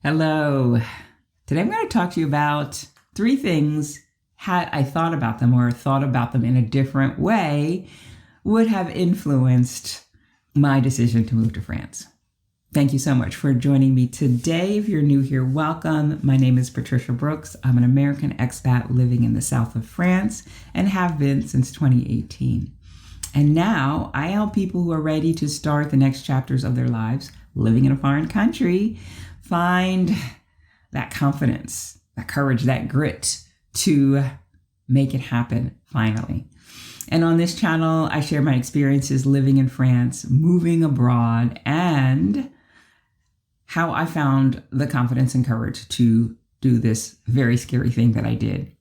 Hello. Today I'm going to talk to you about three things, had I thought about them or thought about them in a different way, would have influenced my decision to move to France. Thank you so much for joining me today. If you're new here, welcome. My name is Patricia Brooks. I'm an American expat living in the south of France and have been since 2018. And now I help people who are ready to start the next chapters of their lives living in a foreign country find that confidence, that courage, that grit to make it happen finally. And on this channel, I share my experiences living in France, moving abroad, and how I found the confidence and courage to do this very scary thing that I did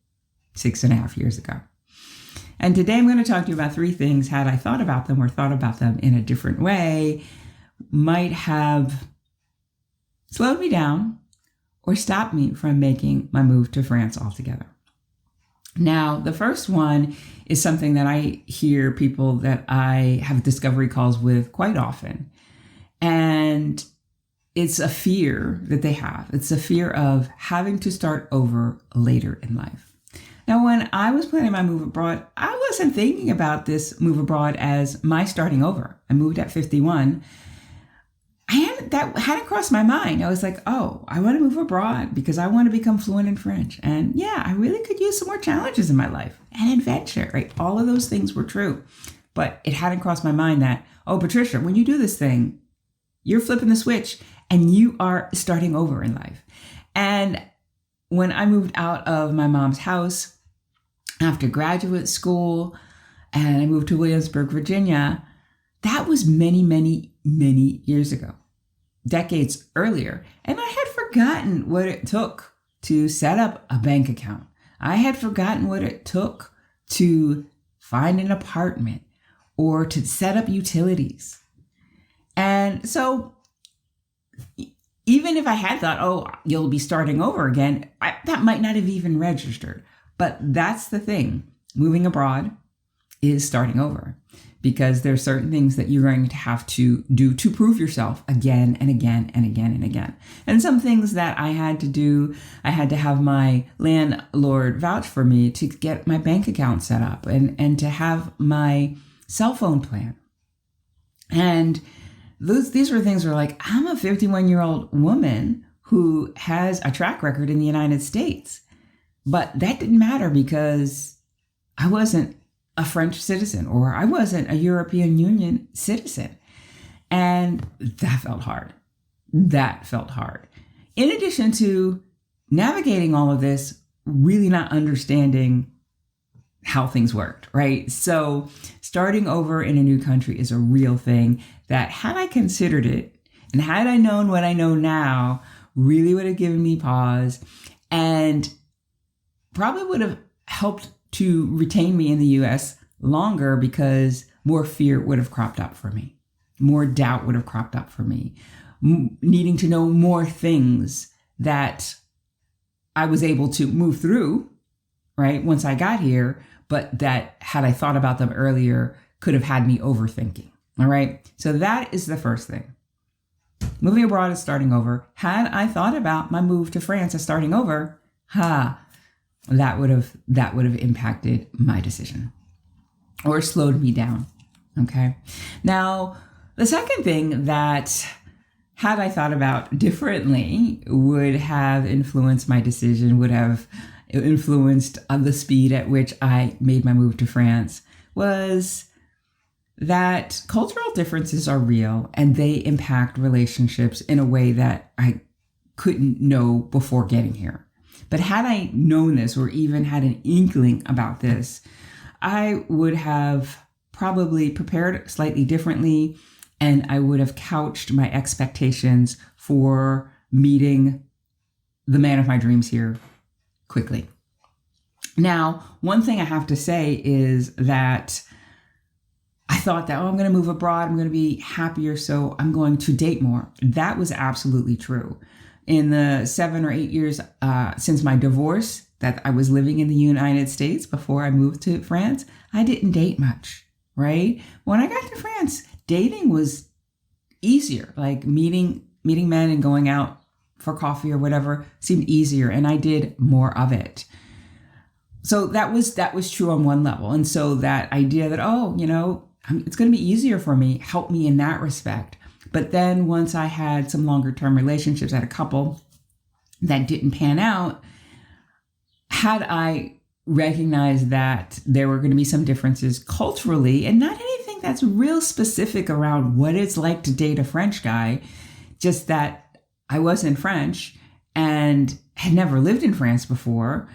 6.5 years ago. And today I'm going to talk to you about three things, had I thought about them or thought about them in a different way, might have slowed me down or stopped me from making my move to France altogether. Now, the first one is something that I hear people that I have discovery calls with quite often. And it's a fear that they have. It's a fear of having to start over later in life. Now, when I was planning my move abroad, I wasn't thinking about this move abroad as my starting over. I moved at 51. That hadn't crossed my mind. I was like, oh, I want to move abroad because I want to become fluent in French. And yeah, I really could use some more challenges in my life and adventure, right? All of those things were true. But it hadn't crossed my mind that, oh, Patricia, when you do this thing, you're flipping the switch and you are starting over in life. And when I moved out of my mom's house after graduate school and I moved to Williamsburg, Virginia, that was many, many, many years ago, decades earlier. And I had forgotten what it took to set up a bank account. I had forgotten what it took to find an apartment or to set up utilities. And so even if I had thought, oh, you'll be starting over again, that might not have even registered. But that's the thing. Moving abroad is starting over because there are certain things that you're going to have to do to prove yourself again and again and again and again. And some things that I had to do, I had to have my landlord vouch for me to get my bank account set up and to have my cell phone plan. And these were things where like, I'm a 51-year-old woman who has a track record in the United States. But that didn't matter because I wasn't a French citizen or I wasn't a European Union citizen. And that felt hard. That felt hard. In addition to navigating all of this, really not understanding how things worked, right? So starting over in a new country is a real thing that had I considered it and had I known what I know now, really would have given me pause and probably would have helped to retain me in the US longer because more fear would have cropped up for me. More doubt would have cropped up for me. Needing to know more things that I was able to move through, right, once I got here, but that had I thought about them earlier could have had me overthinking. All right. So that is the first thing. Moving abroad is starting over. Had I thought about my move to France as starting over, that would have impacted my decision or slowed me down. Okay. Now, the second thing that had I thought about differently would have influenced my decision, would have influenced the speed at which I made my move to France was that cultural differences are real and they impact relationships in a way that I couldn't know before getting here. But had I known this or even had an inkling about this, I would have probably prepared slightly differently and I would have couched my expectations for meeting the man of my dreams here quickly. Now, one thing I have to say is that I thought that, I'm going to move abroad, I'm going to be happier, so I'm going to date more. That was absolutely true. In the 7 or 8 years since my divorce that I was living in the United States before I moved to France, I didn't date much, right? When I got to France, dating was easier, like meeting men and going out for coffee or whatever seemed easier, and I did more of it. So that was true on one level. And so that idea that, it's going to be easier for me helped me in that respect. But then once I had some longer term relationships, I had a couple that didn't pan out. Had I recognized that there were going to be some differences culturally, and not anything that's real specific around what it's like to date a French guy, just that I wasn't French and had never lived in France before,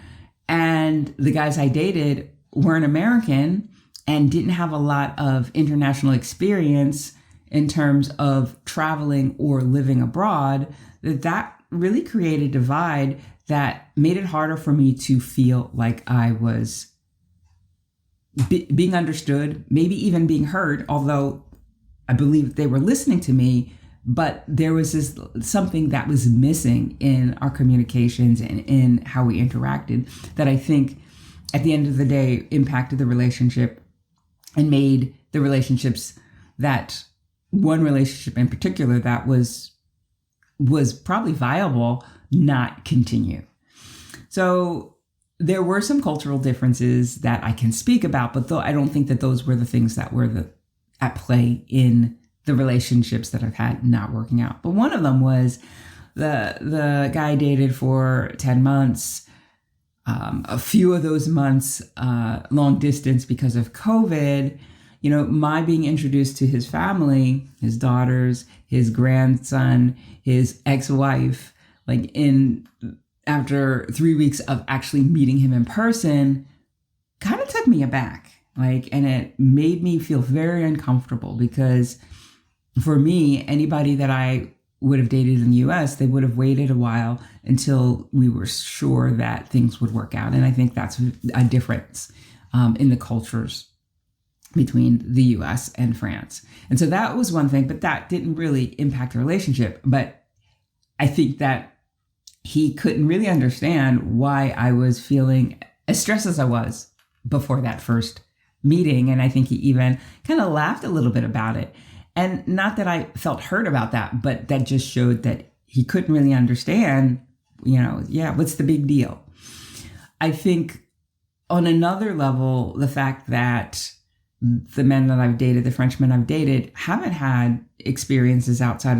and the guys I dated weren't American and didn't have a lot of international experience in terms of traveling or living abroad, that really created a divide that made it harder for me to feel like I was being understood, maybe even being heard, although I believe they were listening to me, but there was something that was missing in our communications and in how we interacted that I think at the end of the day impacted the relationship and made the relationships, that one relationship in particular that was probably viable, not continue. So there were some cultural differences that I can speak about, but though I don't think that those were the things that were at play in the relationships that I've had not working out. But one of them was the guy I dated for 10 months. A few of those months, long distance because of COVID, my being introduced to his family, his daughters, his grandson, his ex-wife, after 3 weeks of actually meeting him in person, kind of took me aback. And it made me feel very uncomfortable because for me, anybody that I would have dated in the US, they would have waited a while until we were sure that things would work out. And I think that's a difference in the cultures between the US and France. And so that was one thing, but that didn't really impact the relationship. But I think that he couldn't really understand why I was feeling as stressed as I was before that first meeting. And I think he even kind of laughed a little bit about it. And not that I felt hurt about that, but that just showed that he couldn't really understand, what's the big deal? I think on another level, the fact that the men that I've dated, the Frenchmen I've dated, haven't had experiences outside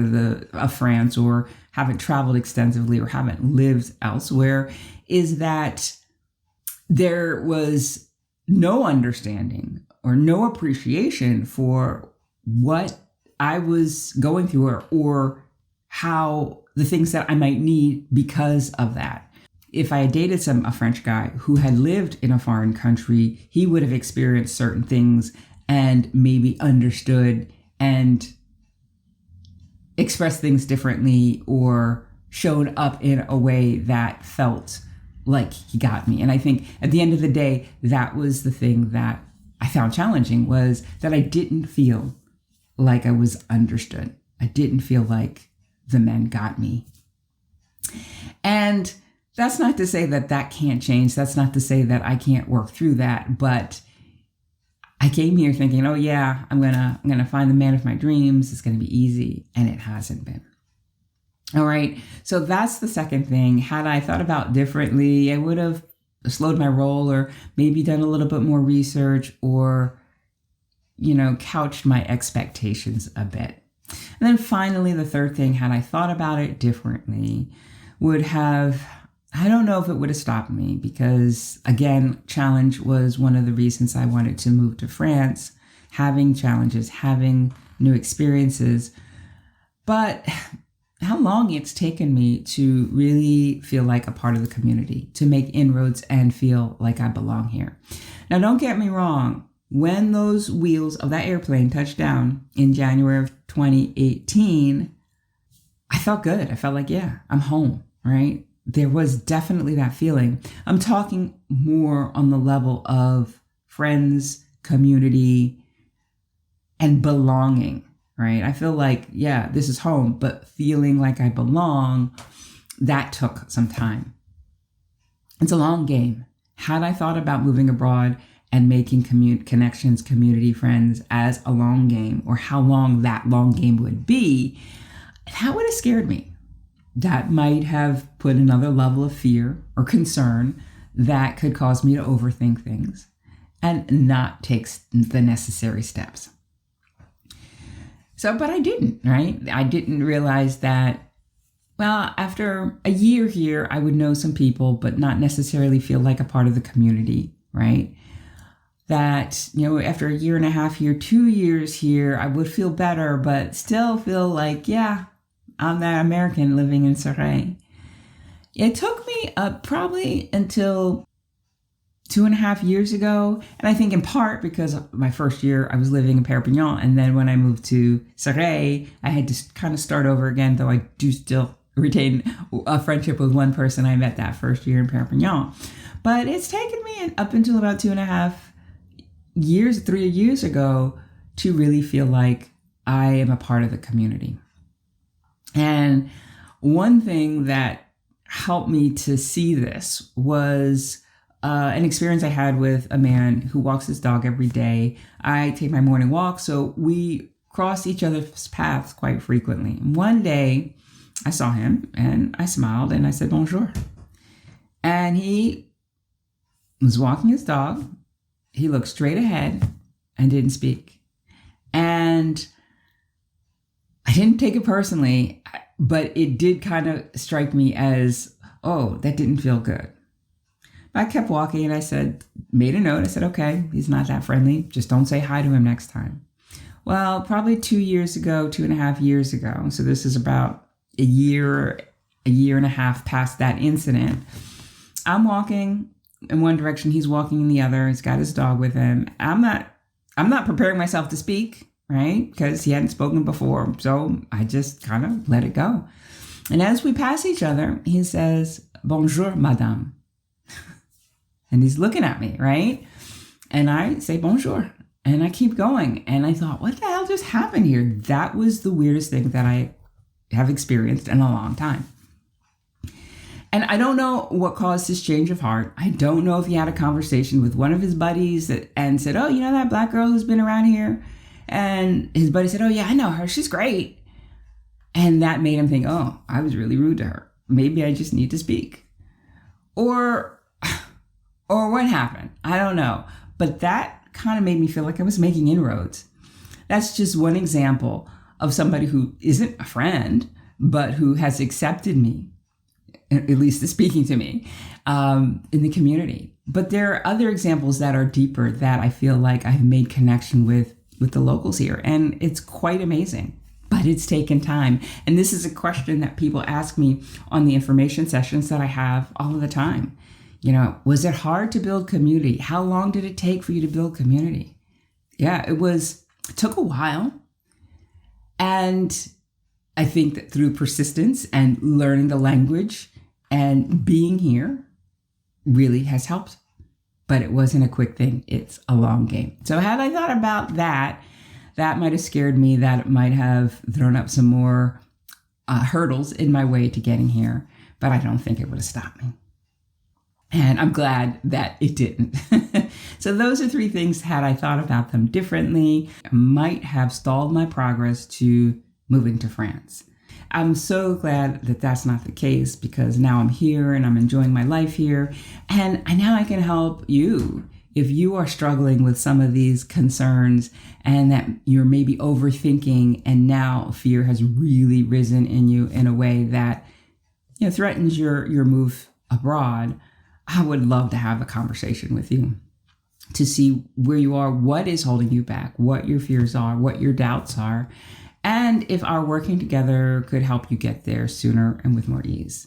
of France, or haven't traveled extensively, or haven't lived elsewhere, is that there was no understanding or no appreciation for what I was going through or how the things that I might need because of that. If I had dated a French guy who had lived in a foreign country, he would have experienced certain things and maybe understood and expressed things differently or showed up in a way that felt like he got me. And I think at the end of the day, that was the thing that I found challenging, was that I didn't feel like I was understood. I didn't feel like the men got me. And that's not to say that can't change. That's not to say that I can't work through that. But I came here thinking, oh yeah, I'm gonna find the man of my dreams. It's gonna be easy, and it hasn't been. All right. So that's the second thing. Had I thought about differently, I would have slowed my roll, or maybe done a little bit more research, or couched my expectations a bit. And then finally, the third thing, had I thought about it differently, would have, I don't know if it would have stopped me, because again, challenge was one of the reasons I wanted to move to France, having challenges, having new experiences. But how long it's taken me to really feel like a part of the community, to make inroads and feel like I belong here. Now, don't get me wrong. When those wheels of that airplane touched down in January of 2018, I felt good. I felt like, yeah, I'm home, right? There was definitely that feeling. I'm talking more on the level of friends, community, and belonging, right? I feel like, yeah, this is home, but feeling like I belong, that took some time. It's a long game. Had I thought about moving abroad and making connections, community, friends as a long game, or how long that long game would be, that would have scared me. that might have put another level of fear or concern that could cause me to overthink things and not take the necessary steps. So, but I didn't, right? I didn't realize that, well, after a year here, I would know some people, but not necessarily feel like a part of the community, right? That, after a year and a half here, 2 years here, I would feel better, but still feel like, yeah, I'm that American living in Surrey. It took me probably until 2.5 years ago. And I think in part because my first year I was living in Perpignan. And then when I moved to Surrey, I had to kind of start over again, though I do still retain a friendship with one person I met that first year in Perpignan. But it's taken me up until about 2.5 years, 3 years ago, to really feel like I am a part of the community. And one thing that helped me to see this was an experience I had with a man who walks his dog every day. I take my morning walk, so we cross each other's paths quite frequently. One day, I saw him and I smiled and I said, bonjour. And he was walking his dog. He looked straight ahead and didn't speak. And I didn't take it personally, but it did kind of strike me as, oh, that didn't feel good. I kept walking and I made a note. I said, okay, he's not that friendly. Just don't say hi to him next time. Well, probably 2.5 years ago. So this is about a year and a half past that incident. I'm walking in one direction. He's walking in the other. He's got his dog with him. I'm not preparing myself to speak, right? Because he hadn't spoken before. So I just kind of let it go. And as we pass each other, he says, bonjour, madame. And he's looking at me, right? And I say, bonjour. And I keep going. And I thought, what the hell just happened here? That was the weirdest thing that I have experienced in a long time. And I don't know what caused his change of heart. I don't know if he had a conversation with one of his buddies and said, oh, you know that black girl who's been around here? And his buddy said, oh, yeah, I know her. She's great. And that made him think, oh, I was really rude to her. Maybe I just need to speak. Or what happened? I don't know. But that kind of made me feel like I was making inroads. That's just one example of somebody who isn't a friend, but who has accepted me, at least speaking to me, in the community. But there are other examples that are deeper that I feel like I've made connection with the locals here. And it's quite amazing. But it's taken time. And this is a question that people ask me on the information sessions that I have all of the time. Was it hard to build community? How long did it take for you to build community? Yeah, it took a while. And I think that through persistence and learning the language and being here really has helped. But it wasn't a quick thing. It's a long game. So had I thought about that might have scared me. That might have thrown up some more hurdles in my way to getting here. But I don't think it would have stopped me. And I'm glad that it didn't. So those are 3 things, had I thought about them differently, might have stalled my progress to moving to France. I'm so glad that that's not the case, because now I'm here and I'm enjoying my life here. And now I can help you if you are struggling with some of these concerns and that you're maybe overthinking and now fear has really risen in you in a way that threatens your move abroad. I would love to have a conversation with you to see where you are, what is holding you back, what your fears are, what your doubts are, and if our working together could help you get there sooner and with more ease.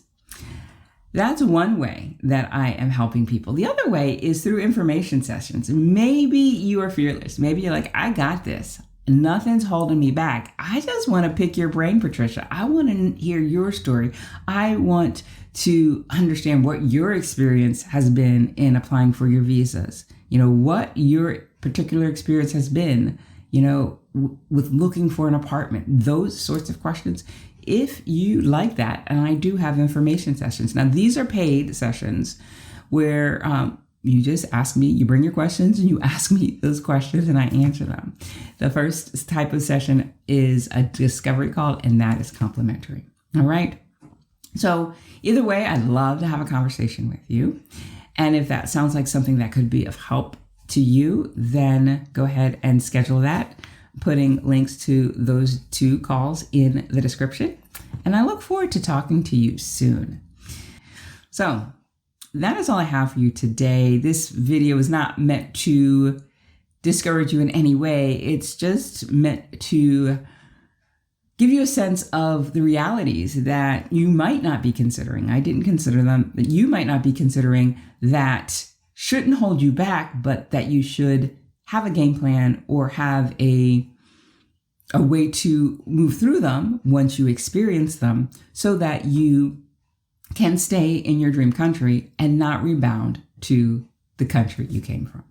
That's one way that I am helping people. The other way is through information sessions. Maybe you are fearless. Maybe you're like, I got this. Nothing's holding me back. I just want to pick your brain, Patricia. I want to hear your story. I want to understand what your experience has been in applying for your visas. What your particular experience has been, with looking for an apartment, those sorts of questions. If you like that, and I do have information sessions. Now, these are paid sessions where you just ask me, you bring your questions and you ask me those questions and I answer them. The first type of session is a discovery call, and that is complimentary. All right. So either way, I'd love to have a conversation with you. And if that sounds like something that could be of help to you, then go ahead and schedule that, putting links to those 2 calls in the description. And I look forward to talking to you soon. So that is all I have for you today. This video is not meant to discourage you in any way. It's just meant to give you a sense of the realities that you might not be considering. I didn't consider them, that you might not be considering, that shouldn't hold you back, but that you should have a game plan or have a way to move through them once you experience them, so that you can stay in your dream country and not rebound to the country you came from.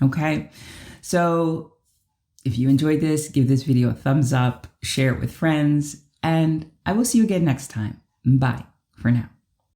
Okay? So if you enjoyed this, give this video a thumbs up, share it with friends, and I will see you again next time. Bye for now.